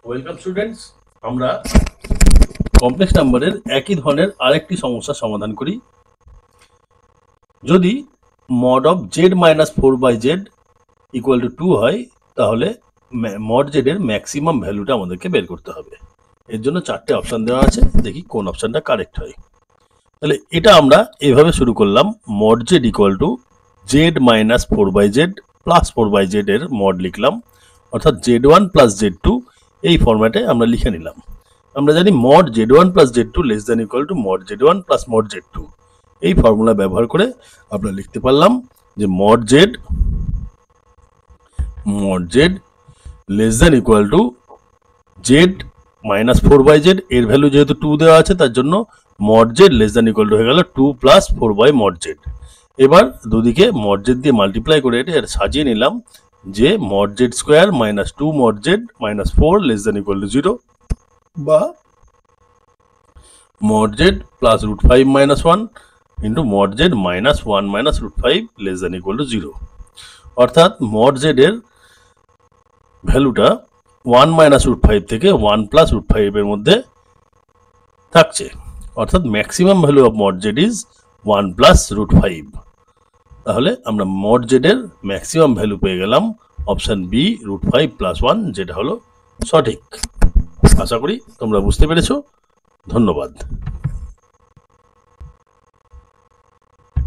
Welcome students, আমরা complex নাম্বারের একই ধরনের আরেকটি সমস্যার সমাধান করি। যদি mod of Z minus 4/z equal to 2 হয়, তাহলে মড জেড এর ম্যাক্সিমাম ভ্যালুটা আমাদেরকে বের করতে হবে। এর জন্য চারটে অপশন দেওয়া আছে, দেখি কোন অপশনটা কারেক্ট হয়। তাহলে এটা আমরা এভাবে শুরু করলাম, mod Z equal to Z minus 4/z plus 4/z এর মড লিখলাম, অর্থাৎ z1 প্লাস z2 এই ফরম্যাটে আমরা লিখে নিলাম। আমরা জানি mod z1 plus z2 less than equal two mod z1 plus mod z2। এই ফর্মুলা ব্যবহার করে আমরা লিখতে পারলাম যে mod Z less than equal to Z minus 4/z, এর ভ্যালু যেহেতু 2 দেওয়া আছে তার জন্য mod Z less than equal two হয়ে গেল 2 প্লাস 4/mod z। এবার দুদিকে মড জেড দিয়ে মাল্টিপ্লাই করে এটা সাজিয়ে নিলাম যে mod z square minus 2 mod z minus 4 less than equal to 0, বা mod z plus root 5 minus 1 into mod z minus 1 minus root 5 less than equal to 0। অর্থাৎ mod z এর ভ্যালুটা 1 মাইনাস রুট 5 থেকে 1 প্লাস রুট 5 এর মধ্যে থাকছে, অর্থাৎ maximum value of mod z is 1 plus root 5। তাহলে আমরা mod z এর ম্যাক্সিমাম ভ্যালু পেয়ে গেলাম অপশন বি, রুট 5 প্লাস 1, যেটা হলো সঠিক। আশা করি তোমরা বুঝতে পেরেছো। ধন্যবাদ।